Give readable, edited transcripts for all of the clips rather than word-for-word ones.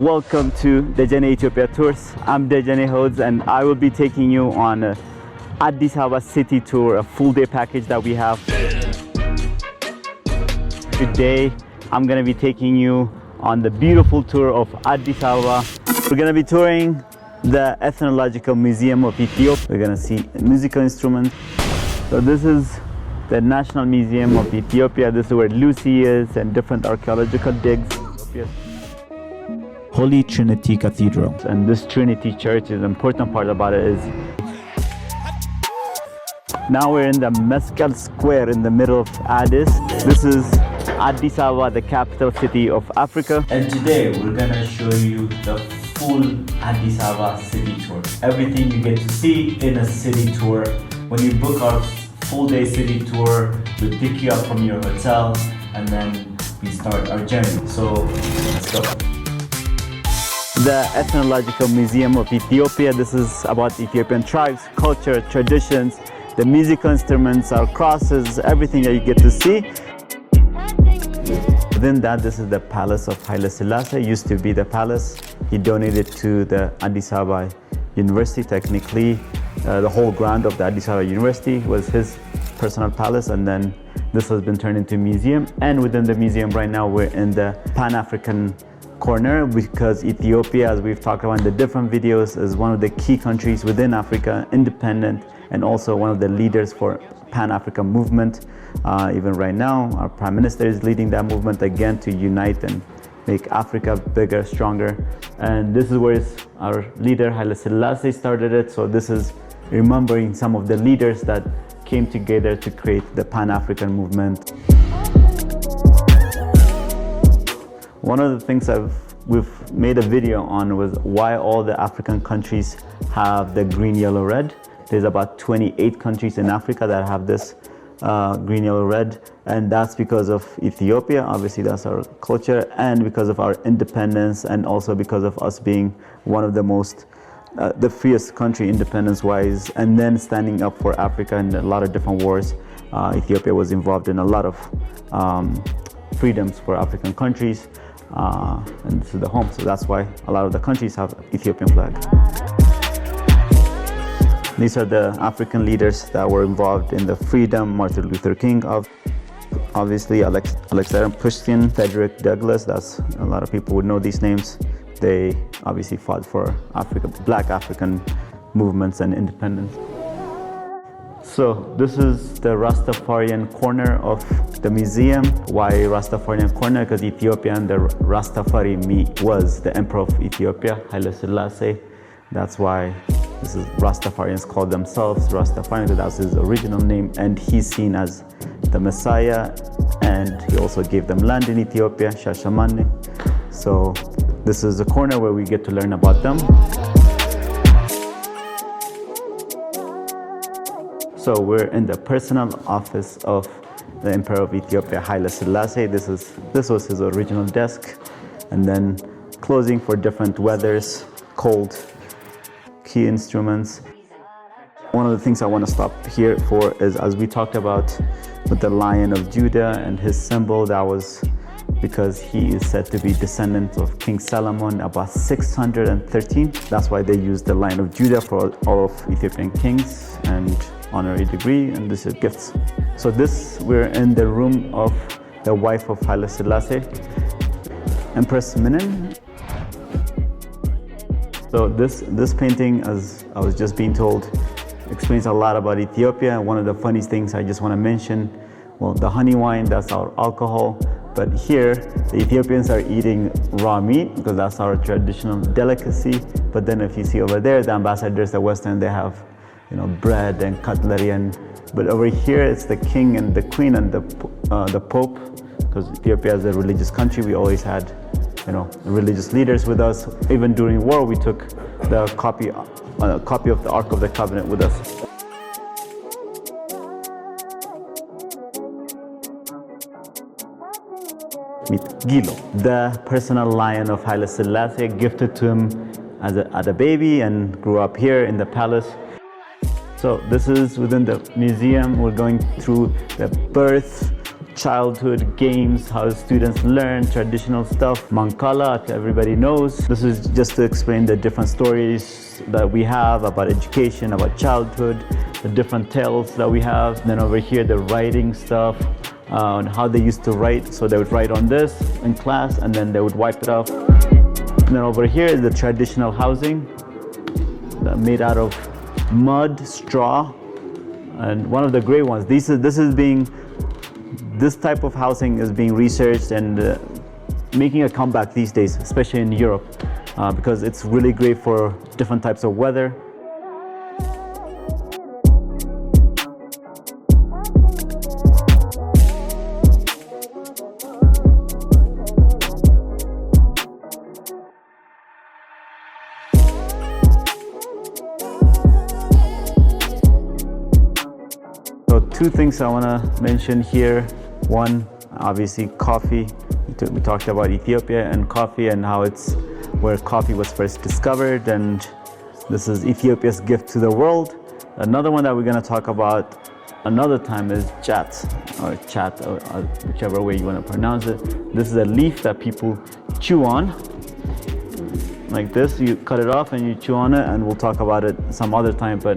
Welcome to Dejene Ethiopia Tours. I'm Dejene Hodes and I will be taking you on a Addis Ababa city tour, a full day package that we have. Today, I'm gonna be taking you on the beautiful tour of Addis Ababa. We're gonna be touring the Ethnological Museum of Ethiopia. We're gonna see musical instruments. So this is the National Museum of Ethiopia. This is where Lucy is and different archaeological digs. Holy Trinity Cathedral. And this Trinity Church, is the important part about it is now we're in the Meskel Square in the middle of Addis. This is Addis Ababa, the capital city of Africa. And today we're gonna show you the full Addis Ababa city tour. Everything you get to see in a city tour. When you book our full day city tour, we pick you up from your hotel and then we start our journey. So let's go. The Ethnological Museum of Ethiopia. This is about Ethiopian tribes, culture, traditions, the musical instruments, our crosses, everything that you get to see. Within that, this is the palace of Haile Selassie. It used to be the palace. He donated to the Addis Ababa University. Technically, the whole ground of the Addis Ababa University was his personal palace, and then this has been turned into a museum. And within the museum right now, we're in the Pan-African corner because Ethiopia, as we've talked about in the different videos, is one of the key countries within Africa, independent, and also one of the leaders for Pan-African movement. Even right now, our Prime Minister is leading that movement again to unite and make Africa bigger, stronger. And this is where our leader Haile Selassie started it. So this is remembering some of the leaders that came together to create the Pan-African movement. One of the things we've made a video on was why all the African countries have the green, yellow, red. There's about 28 countries in Africa that have this green, yellow, red, and that's because of Ethiopia. Obviously, that's our culture, and because of our independence, and also because of us being one of the most, the freest country independence-wise, and then standing up for Africa in a lot of different wars. Ethiopia was involved in a lot of freedoms for African countries. And this is the home, so that's why a lot of the countries have Ethiopian flag. These are the African leaders that were involved in the freedom. Martin Luther King, obviously Alexander Pushkin, Frederick Douglass. That's a lot of people would know these names. They obviously fought for Africa, Black African movements and independence. So this is the Rastafarian corner of the museum. Why Rastafarian corner? Because Ethiopia and the Rastafari was the emperor of Ethiopia, Haile Selassie. That's why this is Rastafarians call themselves Rastafarian, because that's his original name, and he's seen as the Messiah, and he also gave them land in Ethiopia, Shashamane. So this is the corner where we get to learn about them. So we're in the personal office of the Emperor of Ethiopia, Haile Selassie. This was his original desk, and then closing for different weathers, cold, key instruments. One of the things I want to stop here for is, as we talked about with the Lion of Judah and his symbol, that was because he is said to be descendant of King Solomon, about 613. That's why they use the Lion of Judah for all of Ethiopian kings and honorary degree, and this is gifts. So we're in the room of the wife of Haile Selassie, Empress Menen. So this painting, as I was just being told, explains a lot about Ethiopia. One of the funniest things I just want to mention, well, the honey wine, that's our alcohol. But here, the Ethiopians are eating raw meat because that's our traditional delicacy. But then if you see over there, the ambassadors, the Western, they have bread and cutlery, but over here it's the king and the queen and the pope, because Ethiopia is a religious country. We always had religious leaders with us. Even during war, we took the copy of the Ark of the Covenant with us. Meet Gilo, the personal lion of Haile Selassie, gifted to him as a baby and grew up here in the palace. So this is within the museum. We're going through the birth, childhood games, how students learn traditional stuff. Mancala, everybody knows. This is just to explain the different stories that we have about education, about childhood, the different tales that we have. Then over here, the writing stuff, on how they used to write. So they would write on this in class and then they would wipe it off. And then over here is the traditional housing made out of mud, straw, and one of the great ones. This type of housing is being researched and making a comeback these days, especially in Europe, because it's really great for different types of weather. So two things I want to mention here. One, obviously coffee. We talked about Ethiopia and coffee and how it's where coffee was first discovered, and this is Ethiopia's gift to the world. Another one that we're going to talk about another time is chat, or whichever way you want to pronounce it. This is a leaf that people chew on, like this. You cut it off and you chew on it, and we'll talk about it some other time, but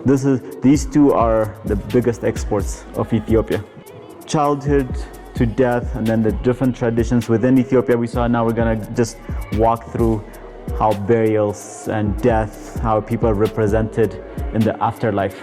these two are the biggest exports of Ethiopia. Childhood to death, and then the different traditions within Ethiopia we saw. Now we're gonna just walk through how burials and death, how people are represented in the afterlife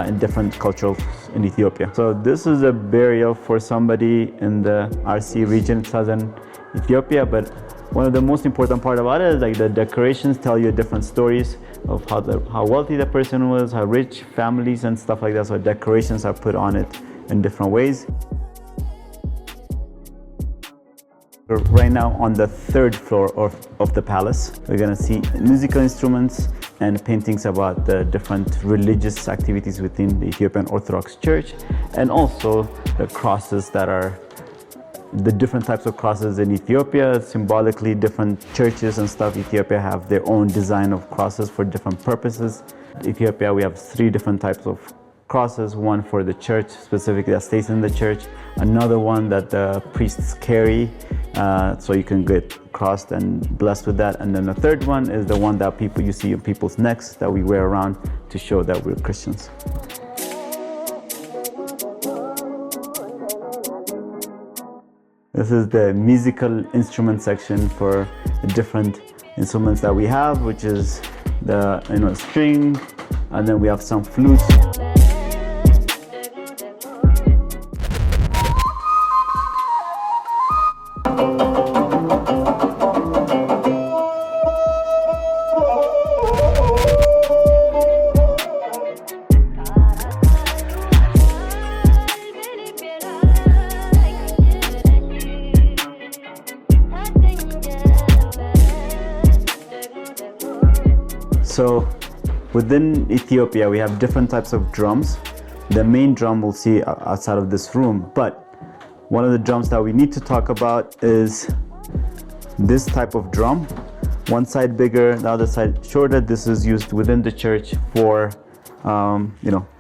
in different cultures in Ethiopia. So this is a burial for somebody in the RC region, southern Ethiopia, but one of the most important part about it is like the decorations tell you different stories of how wealthy the person was, how rich families and stuff like that. So decorations are put on it in different ways. We're right now on the third floor of the palace. We're gonna see musical instruments and paintings about the different religious activities within the Ethiopian Orthodox Church, and also the crosses that are the different types of crosses in Ethiopia. Symbolically, different churches and stuff, Ethiopia have their own design of crosses for different purposes. In Ethiopia, we have 3 different types of crosses. One for the church, specifically that stays in the church. Another one that the priests carry, so you can get crossed and blessed with that. And then the third one is the one that you see in people's necks that we wear around to show that we're Christians. This is the musical instrument section for the different instruments that we have, which is the string, and then we have some flutes. So within Ethiopia, we have different types of drums. The main drum we'll see outside of this room, but one of the drums that we need to talk about is this type of drum. One side bigger, the other side shorter. This is used within the church for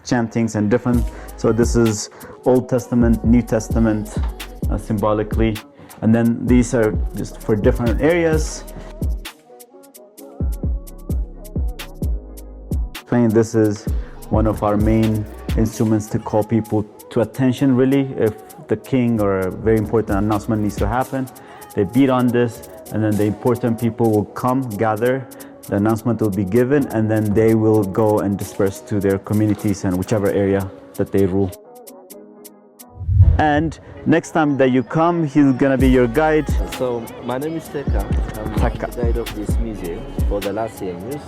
chantings and different. So this is Old Testament, New Testament, symbolically. And then these are just for different areas. This is one of our main instruments to call people to attention, really. If the king or a very important announcement needs to happen, they beat on this, and then the important people will come, gather, the announcement will be given, and then they will go and disperse to their communities and whichever area that they rule. And next time that you come, he's gonna be your guide. So my name is Teka. I'm the guide of this museum for the last 10 years.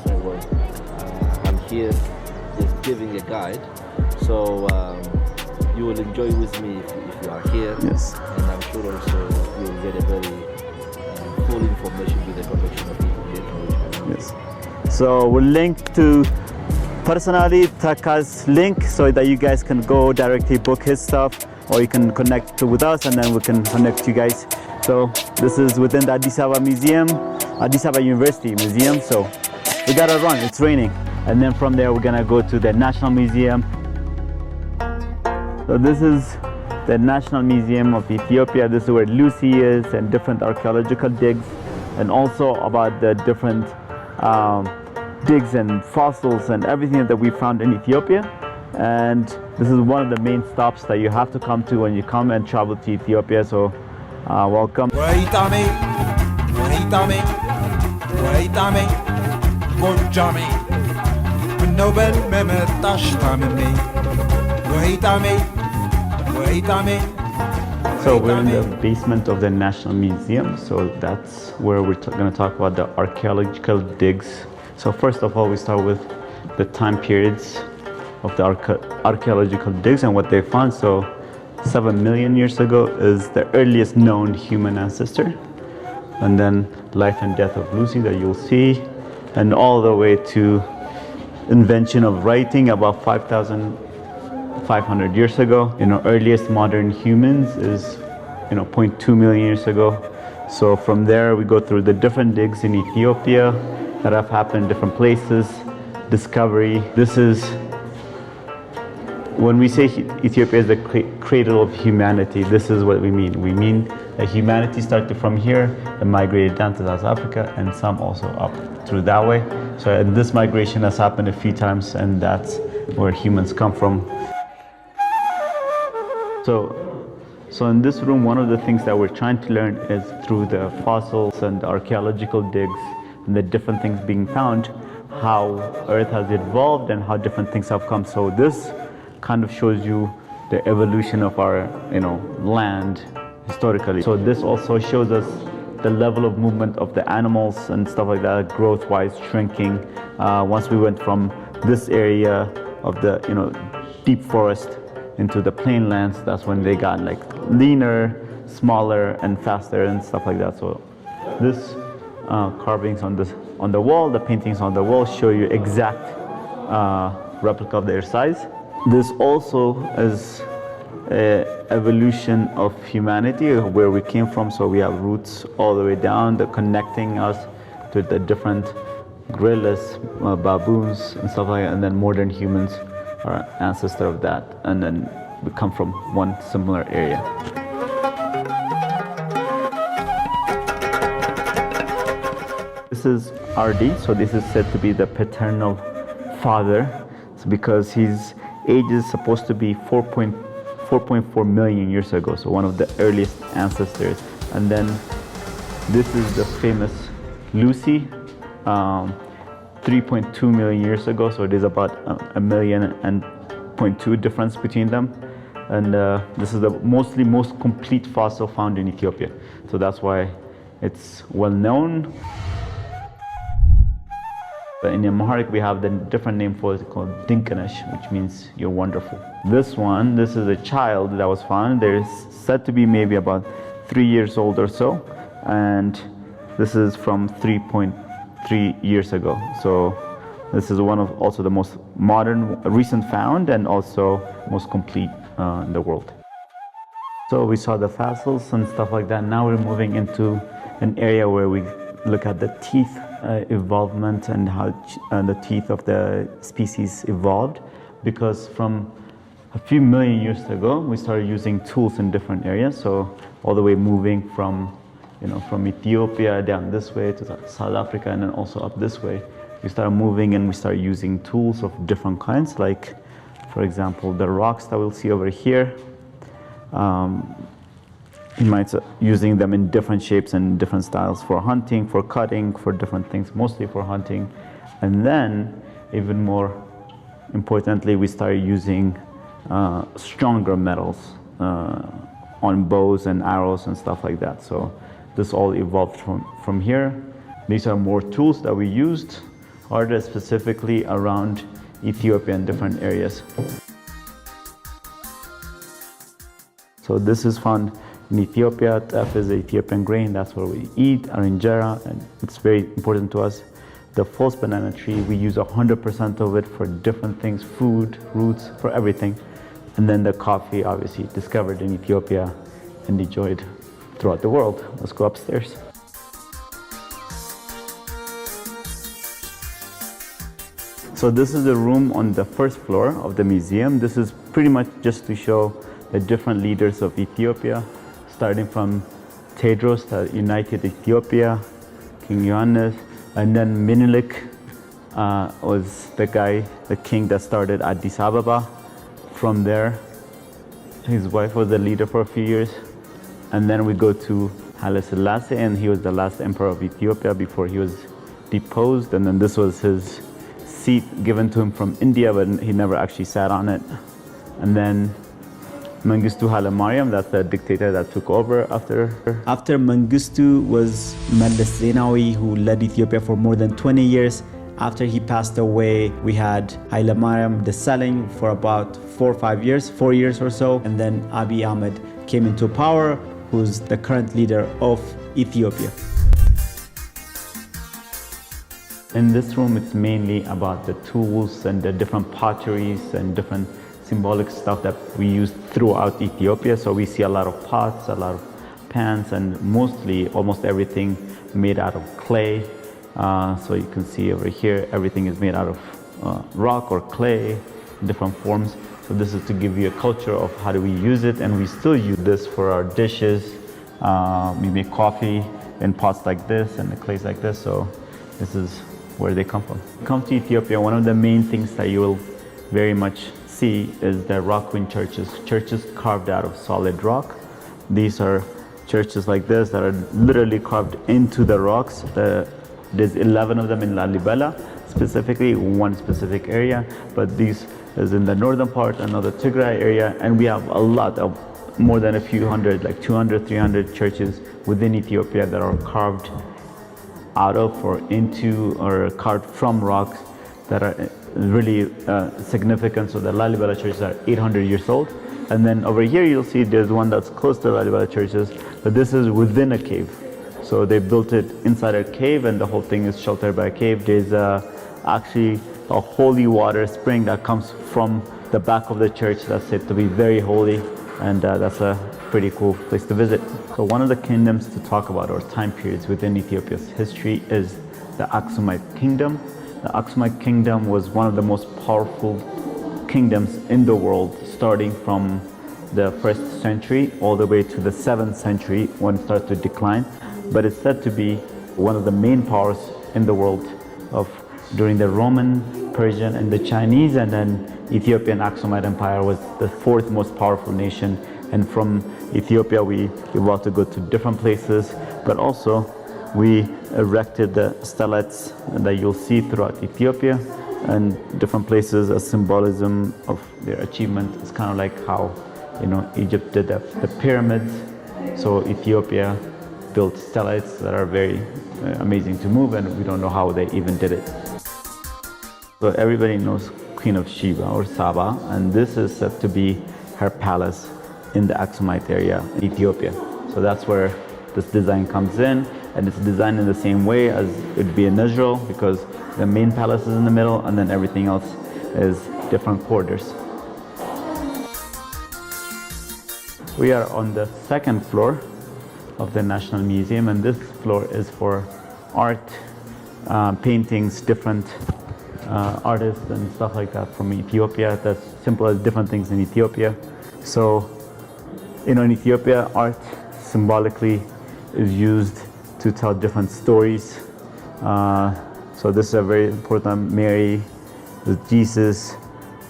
I'm here just giving a guide, so you will enjoy with me if you are here. Yes. And I'm sure also you will get a very full information with the collection of Ethiopian. Yes. So we'll link to personally Teka's link so that you guys can go directly book his stuff, or you can connect with us and then we can connect you guys. So this is within the Addis Ababa Museum, Addis Ababa University Museum. So we gotta run, it's raining. And then from there we're gonna go to the National Museum. So this is the National Museum of Ethiopia. This is where Lucy is, and different archaeological digs, and also about the different digs and fossils and everything that we found in Ethiopia. And this is one of the main stops that you have to come to when you come and travel to Ethiopia. So welcome. So we're in the basement of the National Museum, so that's where we're going to talk about the archaeological digs. So first of all, we start with the time periods of the archaeological digs and what they found. So 7 million years ago is the earliest known human ancestor, and then life and death of Lucy that you'll see, and all the way to invention of writing about 5,500 years ago. Earliest modern humans is 0.2 million years ago. So from there we go through the different digs in Ethiopia that have happened in different places, discovery. This is, when we say Ethiopia is the cradle of humanity, this is what we mean. We mean that humanity started from here and migrated down to South Africa, and some also up through that way. So this migration has happened a few times, and that's where humans come from. So in this room, one of the things that we're trying to learn is through the fossils and archaeological digs and the different things being found, how Earth has evolved and how different things have come. So this kind of shows you the evolution of our land historically. So this also shows us the level of movement of the animals and stuff like that, growth-wise, shrinking. Once we went from this area of the deep forest into the plain lands, that's when they got like leaner, smaller, and faster and stuff like that. So this carvings on the wall, the paintings on the wall show you exact replica of their size. This also is an evolution of humanity, where we came from. So we have roots all the way down, connecting us to the different gorillas, baboons, and stuff like that. And then modern humans are ancestor of that, and then we come from one similar area. This is RD, so this is said to be the paternal father. It's because his age is supposed to be 4.4 million years ago, so one of the earliest ancestors. And then this is the famous Lucy, 3.2 million years ago, so it is about a million and 0.2 difference between them. And this is the most complete fossil found in Ethiopia, so that's why it's well known. But in Amharic, we have the different name for it called Dinkanesh, which means you're wonderful. This is a child that was found. They're said to be maybe about 3 years old or so, and this is from 3.3 years ago. So this is one of also the most modern, recent found, and also most complete in the world. So we saw the fossils and stuff like that. Now we're moving into an area where we look at the teeth evolvement and how the teeth of the species evolved, because from a few million years ago we started using tools in different areas. So all the way moving from from Ethiopia down this way to South Africa, and then also up this way, we started moving and we started using tools of different kinds, like for example the rocks that we'll see over here. You might using them in different shapes and different styles for hunting, for cutting, for different things, mostly for hunting. And then, even more importantly, we started using stronger metals on bows and arrows and stuff like that. So this all evolved from here. These are more tools that we used, ordered specifically around Ethiopia and different areas. So this is found in Ethiopia. Teff is the Ethiopian grain. That's what we eat, our injera, and it's very important to us. The false banana tree, we use 100% of it for different things, food, roots, for everything. And then the coffee, obviously, discovered in Ethiopia and enjoyed throughout the world. Let's go upstairs. So this is the room on the first floor of the museum. This is pretty much just to show the different leaders of Ethiopia, starting from Tedros that united Ethiopia, King Johannes, and then Menelik was the king that started Addis Ababa. From there, his wife was the leader for a few years. And then we go to Haile Selassie, and he was the last emperor of Ethiopia before he was deposed. And then this was his seat given to him from India, but he never actually sat on it. And then Mengistu Haile Mariam, that's the dictator that took over after her. After Mengistu was Meles Zenawi, who led Ethiopia for more than 20 years. After he passed away, we had Haile Mariam Desalegn for about 4 years or so. And then Abiy Ahmed came into power, who's the current leader of Ethiopia. In this room, it's mainly about the tools and the different potteries and different symbolic stuff that we use throughout Ethiopia. So we see a lot of pots, a lot of pans, and mostly almost everything made out of clay. So you can see over here, everything is made out of rock or clay in different forms. So this is to give you a culture of how do we use it, and we still use this for our dishes. We make coffee in pots like this and the clays like this. So this is where they come from. When you come to Ethiopia, one of the main things that you will very much see is the rock-queen churches. Churches carved out of solid rock. These are churches like this that are literally carved into the rocks. There's 11 of them in Lalibela, specifically one specific area, but these is in the northern part, another Tigray area, and we have a lot of more than a few hundred, like 200, 300 churches within Ethiopia that are carved out of or into or carved from rocks that are really significant. So the Lalibela churches are 800 years old. And then over here you'll see there's one that's close to Lalibela churches, but this is within a cave. So they built it inside a cave, and the whole thing is sheltered by a cave. There's actually a holy water spring that comes from the back of the church that's said to be very holy, and that's a pretty cool place to visit. So one of the kingdoms to talk about, or time periods within Ethiopia's history, is the Aksumite kingdom. The Aksumite kingdom was one of the most powerful kingdoms in the world, starting from the 1st century all the way to the 7th century when it started to decline. But it's said to be one of the main powers in the world during the Roman, Persian, and the Chinese, and then Ethiopian Aksumite Empire was the 4th most powerful nation. And from Ethiopia, we evolved to go to different places, but also we erected the stelates that you'll see throughout Ethiopia and different places as symbolism of their achievement. It's kind of like how, Egypt did the pyramids. So Ethiopia built stellates that are very amazing to move, and we don't know how they even did it. So everybody knows Queen of Sheba or Saba, and this is said to be her palace in the Aksumite area in Ethiopia. So that's where this design comes in, and it's designed in the same way as it would be in Israel, because the main palace is in the middle, and then everything else is different quarters. We are on the 2nd floor of the National Museum, and this floor is for art, paintings, different artists and stuff like that from Ethiopia. That's simple as different things in Ethiopia. So, in Ethiopia, art symbolically is used to tell different stories. So this is a very important Mary with Jesus,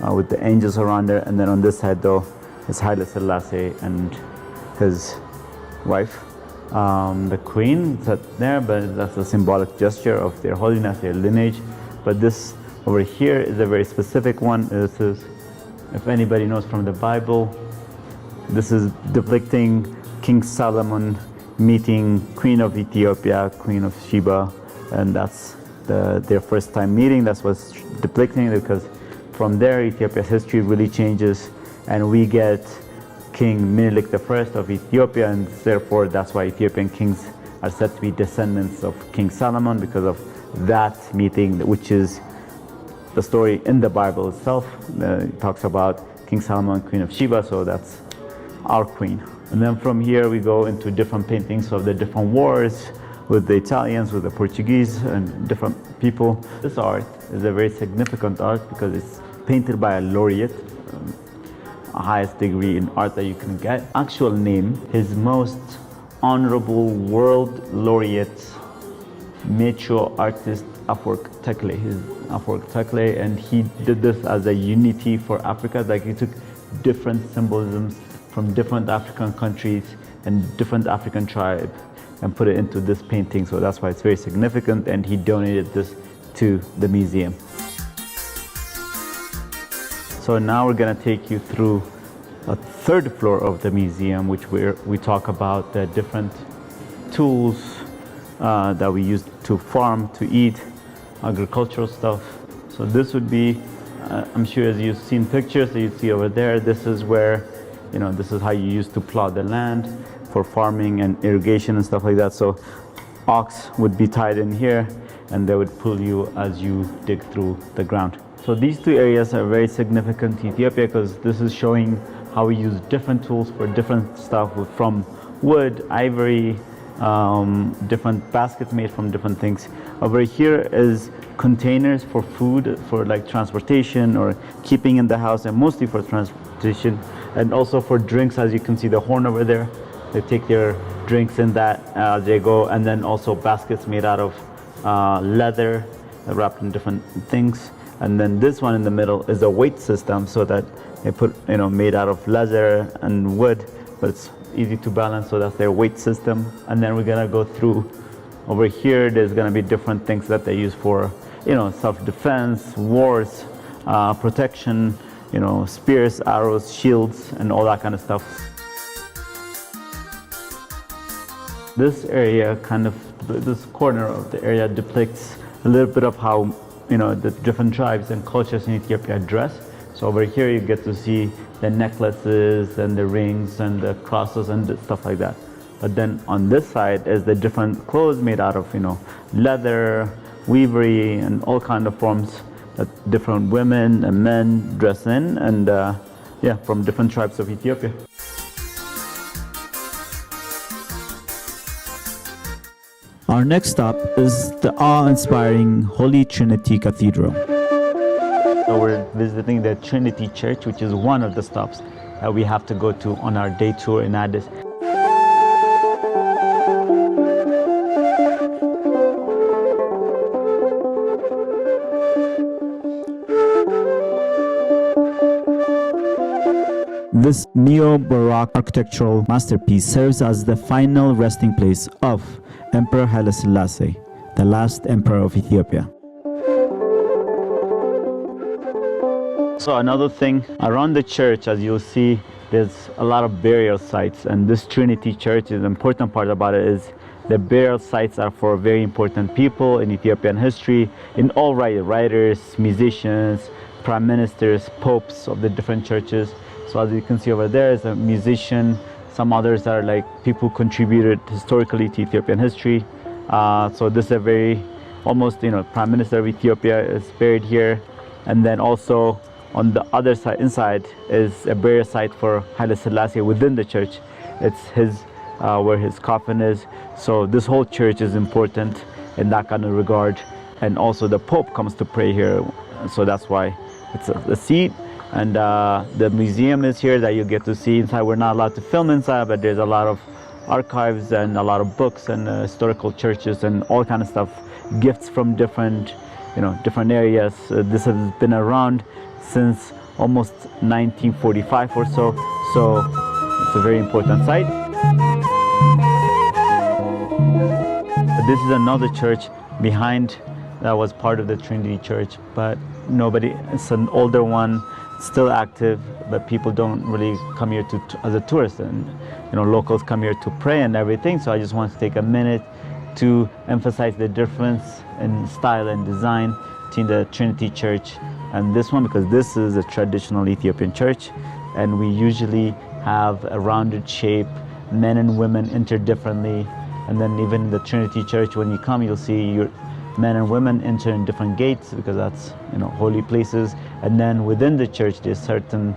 with the angels around her, and then on this side though is Haile Selassie and his wife. The queen is there, but that's a symbolic gesture of their holiness, their lineage. But this over here is a very specific one. This is, if anybody knows from the Bible, this is depicting King Solomon meeting Queen of Ethiopia, Queen of Sheba, and that's their first time meeting. That's what's depicting, because from there Ethiopia's history really changes, and we get King Menelik I of Ethiopia, and therefore that's why Ethiopian kings are said to be descendants of King Solomon, because of that meeting, which is the story in the Bible itself. It talks about King Solomon, Queen of Sheba, so that's our queen. And then from here we go into different paintings of the different wars with the Italians, with the Portuguese, and different people. This art is a very significant art because it's painted by a laureate. highest degree in art that you can get. Actual name, his most honorable world laureate, Metro artist Afwerki Tekle. He's Afwerki Tekle, and he did this as a unity for Africa. Like he took different symbolisms from different African countries and different African tribes and put it into this painting. So that's why it's very significant, and he donated this to the museum. So now we're gonna take you through a third floor of the museum, which we talk about the different tools that we use to farm, to eat, agricultural stuff. So this would be, I'm sure as you've seen pictures that you see over there, this is where, this is how you used to plow the land for farming and irrigation and stuff like that. So ox would be tied in here and they would pull you as you dig through the ground. So these two areas are very significant to Ethiopia because this is showing how we use different tools for different stuff, from wood, ivory, different baskets made from different things. Over here is containers for food, for like transportation or keeping in the house, and mostly for transportation, and also for drinks. As you can see the horn over there, they take their drinks in that as they go, and then also baskets made out of leather wrapped in different things. And then this one in the middle is a weight system, so that they put, made out of leather and wood, but it's easy to balance, so that's their weight system. And then we're gonna go through over here. There's gonna be different things that they use for, self-defense, wars, protection, spears, arrows, shields, and all that kind of stuff. This area, this corner of the area depicts a little bit of how, the different tribes and cultures in Ethiopia dress. So over here you get to see the necklaces and the rings and the crosses and stuff like that. But then on this side is the different clothes made out of, leather, weavery, and all kind of forms that different women and men dress in, and from different tribes of Ethiopia. Our next stop is the awe-inspiring Holy Trinity Cathedral. So we're visiting the Trinity Church, which is one of the stops that we have to go to on our day tour in Addis. This neo-Baroque architectural masterpiece serves as the final resting place of Emperor Haile Selassie, the last emperor of Ethiopia. So another thing, around the church, as you'll see, there's a lot of burial sites, and this Trinity Church, the important part about it is the burial sites are for very important people in Ethiopian history, in all writers, musicians, prime ministers, popes of the different churches. So as you can see over there is a musician. Some others are like people who contributed historically to Ethiopian history. So this is a very, almost, Prime Minister of Ethiopia is buried here. And then also on the other side, inside, is a burial site for Haile Selassie within the church. It's his, where his coffin is. So this whole church is important in that kind of regard. And also the Pope comes to pray here. So that's why it's a seat. And the museum is here that you get to see inside. We're not allowed to film inside, but there's a lot of archives and a lot of books and historical churches and all kind of stuff, gifts from different, different areas. This has been around since almost 1945 or so. So it's a very important site. This is another church behind that was part of the Trinity Church, but nobody, it's an older one, still active, but people don't really come here as a tourist, and locals come here to pray and everything. So I just want to take a minute to emphasize the difference in style and design between the Trinity Church and this one, because this is a traditional Ethiopian church, and we usually have a rounded shape. Men and women enter differently, and then even in the Trinity Church, when you come, you'll see men and women enter in different gates, because that's holy places. And then within the church there's certain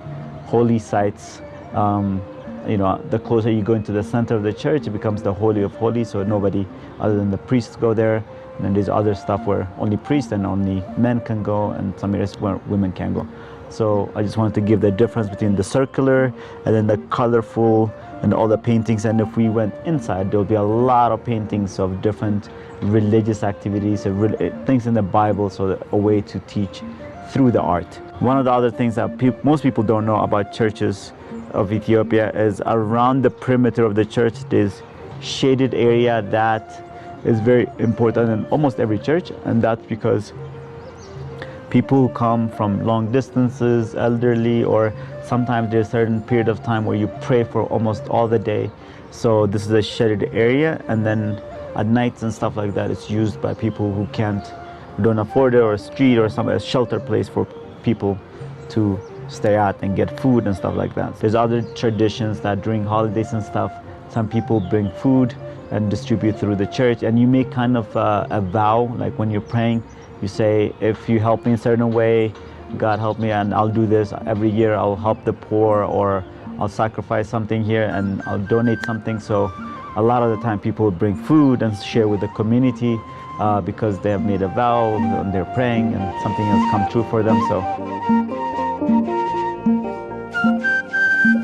holy sites. The closer you go into the center of the church, it becomes the Holy of Holies, so nobody other than the priests go there. And then there's other stuff where only priests and only men can go, and some areas where women can go. So I just wanted to give the difference between the circular and then the colorful and all the paintings. And if we went inside, there'll be a lot of paintings of different religious activities, things in the Bible, so a way to teach through the art. One of the other things that most people don't know about churches of Ethiopia is around the perimeter of the church, there's shaded area that is very important in almost every church, and that's because people who come from long distances, elderly, or sometimes there's a certain period of time where you pray for almost all the day. So this is a shaded area, and then at nights and stuff like that, it's used by people who don't afford it, or a street or a shelter place for people to stay at and get food and stuff like that. There's other traditions that during holidays and stuff, some people bring food and distribute through the church, and you make kind of a vow, like when you're praying, you say, if you help me in a certain way, God help me, and I'll do this every year. I'll help the poor, or I'll sacrifice something here and I'll donate something. So a lot of the time people bring food and share with the community because they have made a vow and they're praying and something has come true for them. So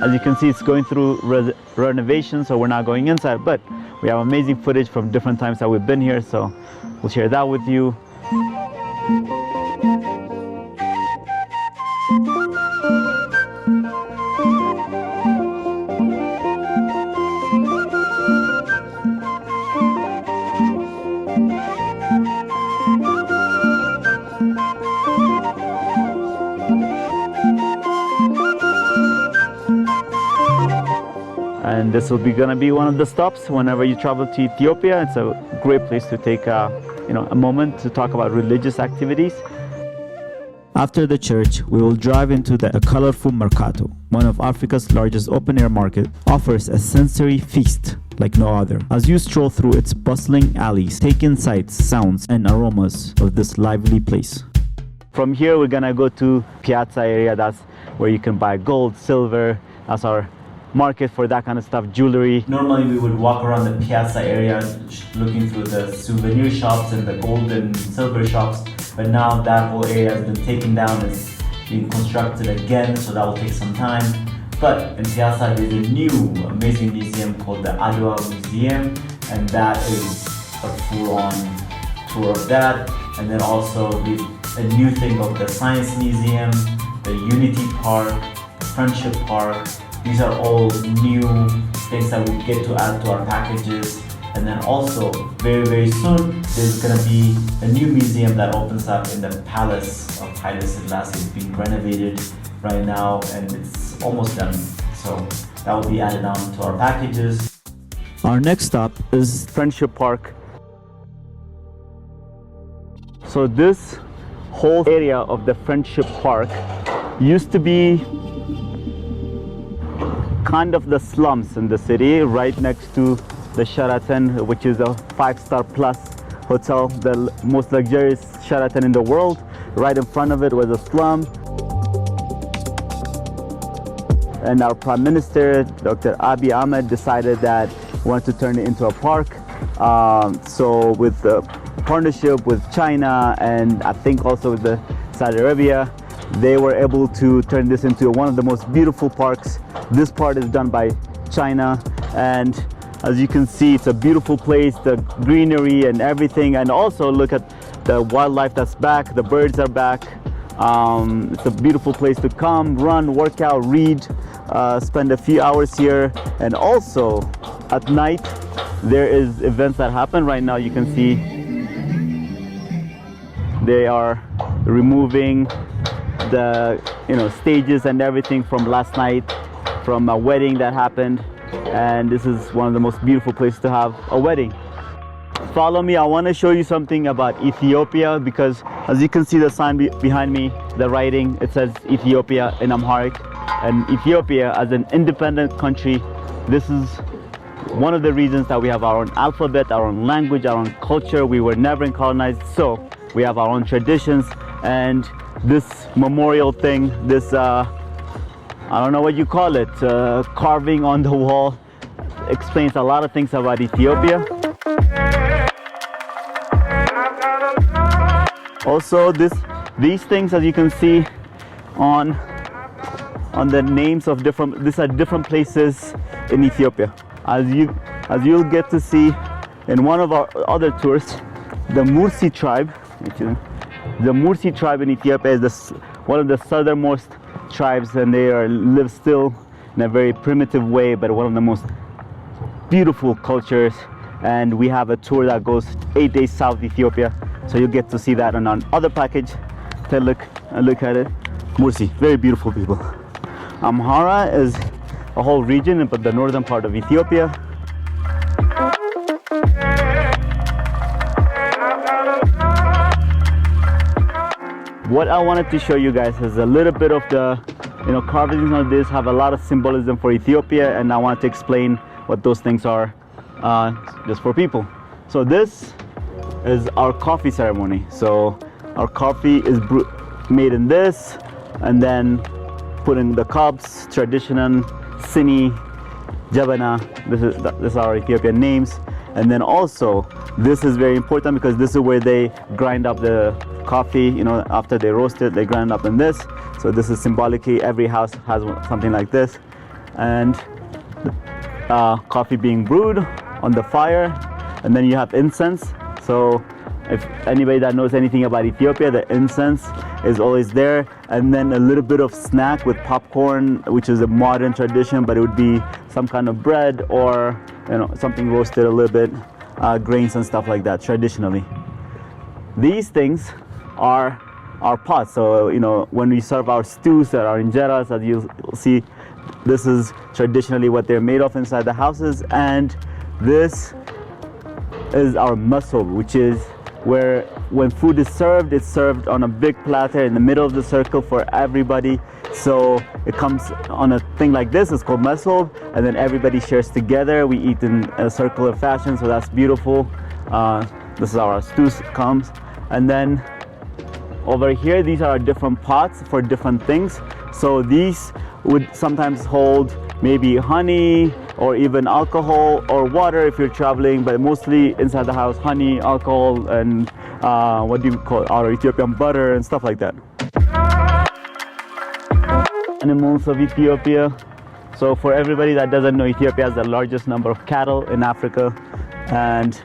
as you can see, it's going through renovation, so we're not going inside, but we have amazing footage from different times that we've been here, so we'll share that with you. And this will be gonna be one of the stops whenever you travel to Ethiopia. It's a great place to take a moment to talk about religious activities. After the church, we will drive into the colorful Mercato, one of Africa's largest open-air market, offers a sensory feast like no other. As you stroll through its bustling alleys, take in sights, sounds, and aromas of this lively place. From here, we're gonna go to Piazza area. That's where you can buy gold, silver. That's our market for that kind of stuff, jewelry. Normally we would walk around the Piazza area looking through the souvenir shops and the gold and silver shops, but now that whole area has been taken down, it's being constructed again, so that will take some time. But in Piazza there's a new amazing museum called the Adwa Museum, and that is a full-on tour of that. And then also a new thing of the Science Museum, the Unity Park, the Friendship Park. These are all new things that we get to add to our packages. And then also, very, very soon, there's gonna be a new museum that opens up in the Palace of Haile Selassie. It's being renovated right now and it's almost done. So that will be added on to our packages. Our next stop is Friendship Park. So this whole area of the Friendship Park used to be kind of the slums in the city, right next to the Sheraton, which is a 5-star plus hotel, the most luxurious Sheraton in the world. Right in front of it was a slum. And our Prime Minister, Dr. Abiy Ahmed, decided that he wanted to turn it into a park. So with the partnership with China and I think also with the Saudi Arabia, they were able to turn this into one of the most beautiful parks. This part is done by China, and as you can see, it's a beautiful place, the greenery and everything, and also look at the wildlife that's back, the birds are back. It's a beautiful place to come, run, work out, read, spend a few hours here. And also at night, there is events that happen. Right now you can see they are removing the stages and everything from last night, from a wedding that happened, and this is one of the most beautiful places to have a wedding. Follow me, I want to show you something about Ethiopia, because as you can see the sign behind me, the writing, it says Ethiopia in Amharic. And Ethiopia as an independent country, this is one of the reasons that we have our own alphabet, our own language, our own culture. We were never colonized, so we have our own traditions. And this memorial thing, this I don't know what you call it, carving on the wall, explains a lot of things about Ethiopia. Also these things, as you can see, on the names of these are different places in Ethiopia. As you'll get to see in one of our other tours, the Mursi tribe. The Mursi tribe in Ethiopia is one of the southernmost tribes, and they live still in a very primitive way, but one of the most beautiful cultures. And we have a tour that goes 8 days south Ethiopia, so you'll get to see that on our other package. Take a look at it. Mursi, very beautiful people. Amhara is a whole region in the northern part of Ethiopia. What I wanted to show you guys is a little bit of the carvings on this have a lot of symbolism for Ethiopia, and I wanted to explain what those things are just for people. So this is our coffee ceremony. So our coffee is made in this, and then put in the cups, traditional, sini, jabana. This is our Ethiopian names. And then also, this is very important because this is where they grind up the coffee. After they roast it, they grind up in this. So this is symbolically, every house has something like this. And coffee being brewed on the fire, and then you have incense. So if anybody that knows anything about Ethiopia, the incense is always there. And then a little bit of snack with popcorn, which is a modern tradition, but it would be some kind of bread or something roasted a little bit, grains and stuff like that traditionally. These things are our pots. So when we serve our stews or our injeras, as you'll see, this is traditionally what they're made of inside the houses. And this is our meskel, which is where when food is served, it's served on a big platter in the middle of the circle for everybody. So it comes on a thing like this, it's called meskel, and then everybody shares together. We eat in a circular fashion, so that's beautiful. This is how our stew comes. And then over here, these are different pots for different things. So these would sometimes hold maybe honey or even alcohol or water if you're traveling, but mostly inside the house, honey, alcohol, and what do you call it? Our Ethiopian butter and stuff like that. Animals of Ethiopia. So for everybody that doesn't know, Ethiopia has the largest number of cattle in Africa. And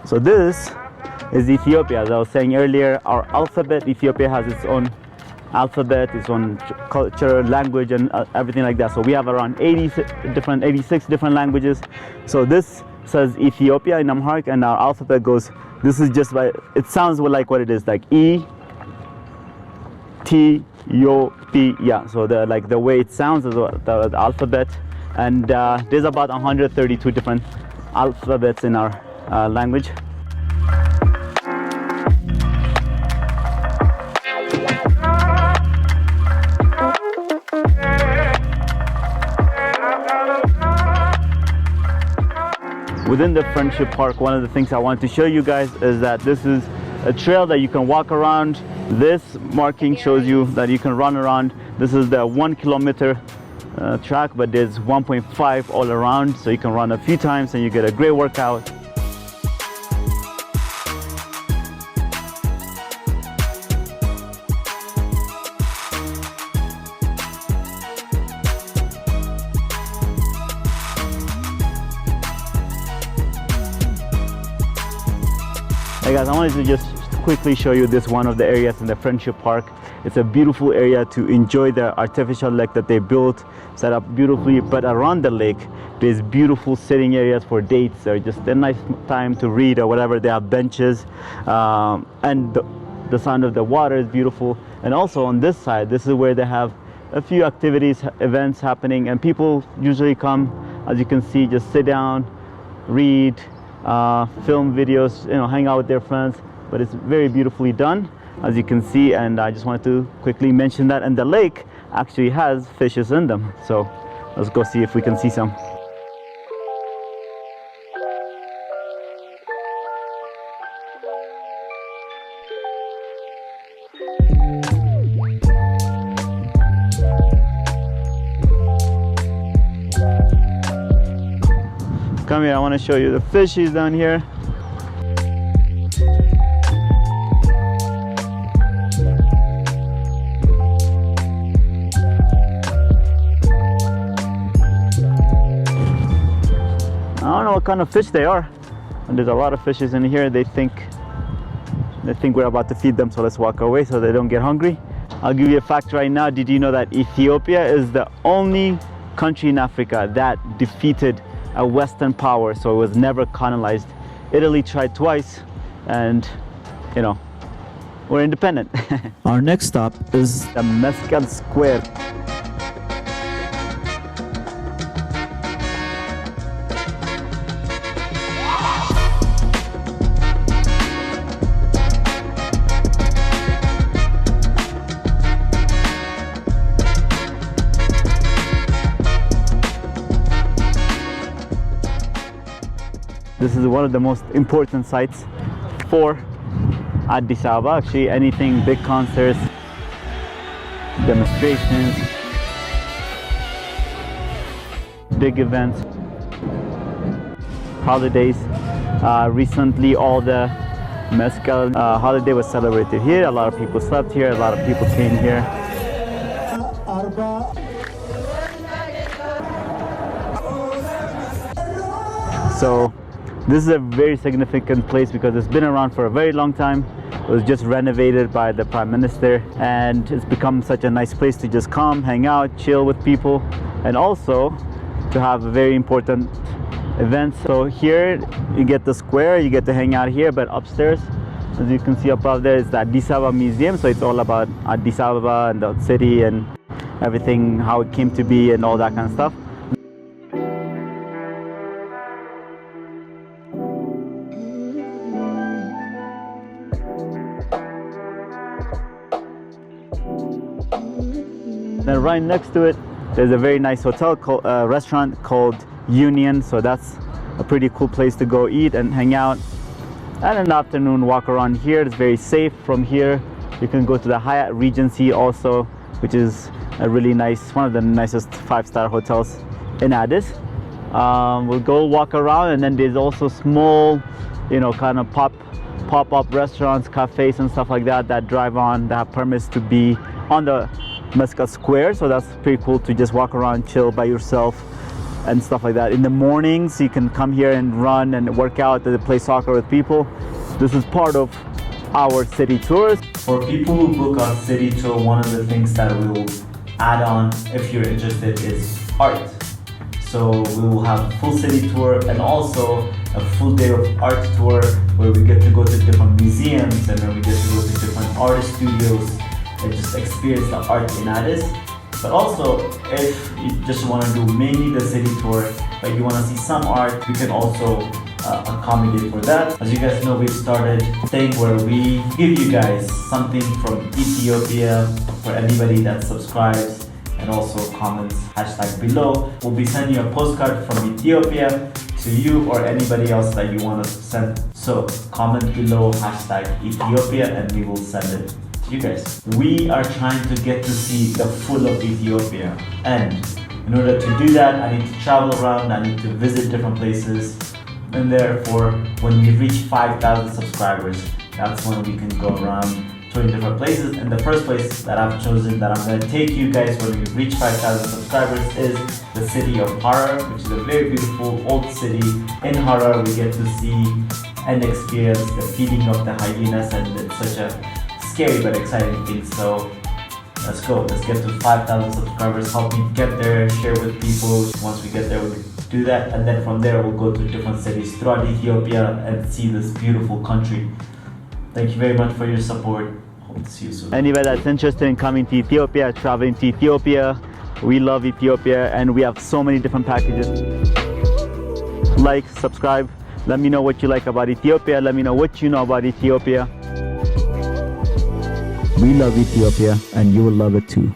so this is Ethiopia. As I was saying earlier, our alphabet, Ethiopia has its own alphabet, its own culture, language, and everything like that. So we have around 86 different languages. So this says Ethiopia in Amharic, and our alphabet goes, this is just it sounds like what it is, like E, T, Yo, P, yeah. So the way it sounds is the alphabet. And there's about 132 different alphabets in our language. Within the Friendship Park, one of the things I wanted to show you guys is that this is a trail that you can walk around. This marking shows you that you can run around. This is the 1 kilometer track, but there's 1.5 all around, so you can run a few times and you get a great workout. Hey guys, I wanted to just quickly show you this one of the areas in the Friendship Park. It's a beautiful area to enjoy the artificial lake that they built, set up beautifully. But around the lake, there's beautiful sitting areas for dates or just a nice time to read or whatever. They have benches, and the sound of the water is beautiful. And also on this side, this is where they have a few activities, events happening, and people usually come, as you can see, just sit down, read, film videos, hang out with their friends. But it's very beautifully done, as you can see, and I just wanted to quickly mention that. And the lake actually has fishes in them, so let's go see if we can see some. Come here, I want to show you the fishies down here. what kind of fish they are. And there's a lot of fishes in here. They think we're about to feed them, so let's walk away so they don't get hungry. I'll give you a fact right now. Did you know that Ethiopia is the only country in Africa that defeated a Western power, so it was never colonized? Italy tried twice, and you know, we're independent. Our next stop is the Meskel Square. This is one of the most important sites for Addis Ababa. Actually, anything, big concerts, demonstrations, big events, holidays. Recently, all the Meskel holiday was celebrated here. A lot of people slept here. A lot of people came here. So this is a very significant place because it's been around for a very long time. It was just renovated by the Prime Minister, and it's become such a nice place to just come, hang out, chill with people, and also to have a very important events. So here you get the square, you get to hang out here, but upstairs, as you can see above there, is the Addis Ababa Museum. So it's all about Addis Ababa and the city and everything, how it came to be and all that kind of stuff. Then right next to it, there's a very nice hotel called restaurant called Union. So that's a pretty cool place to go eat and hang out. And in the afternoon, walk around here. It's very safe. From here, you can go to the Hyatt Regency also, which is a really nice, one of the nicest 5-star hotels in Addis. We'll go walk around, and then there's also small, you know, kind of pop-up restaurants, cafes and stuff like that that drive on, that have permits to be on the Meskel Square. So that's pretty cool to just walk around, chill by yourself and stuff like that. In the mornings, you can come here and run and work out and play soccer with people. This is part of our city tours. For people who book our city tour, one of the things that we will add on, if you're interested, is art. So we will have a full city tour and also a full day of art tour where we get to go to different museums, and then we get to go to different artist studios and just experience the art in Addis. But also, if you just want to do mainly the city tour, but you want to see some art, we can also accommodate for that. As you guys know, we've started a thing where we give you guys something from Ethiopia for anybody that subscribes and also comments #below. We'll be sending you a postcard from Ethiopia to you or anybody else that you want us to send. So comment below #Ethiopia and we will send it to you guys. We are trying to get to see the full of Ethiopia, and in order to do that, I need to travel around, I need to visit different places, and therefore when we reach 5,000 subscribers, that's when we can go around touring different places. And the first place that I've chosen that I'm going to take you guys when we reach 5,000 subscribers is the city of Harar, which is a very beautiful old city. In Harar, we get to see and experience the feeding of the hyenas, and it's such a scary but exciting thing. So let's go, let's get to 5,000 subscribers. Help me get there, share with people. Once we get there, we'll do that, and then from there we'll go to different cities throughout Ethiopia and see this beautiful country. Thank you very much for your support. Hope to see you soon. Anybody that's interested in coming to Ethiopia, traveling to Ethiopia, we love Ethiopia and we have so many different packages. Like, subscribe, let me know what you like about Ethiopia, let me know what you know about Ethiopia. We love Ethiopia and you will love it too.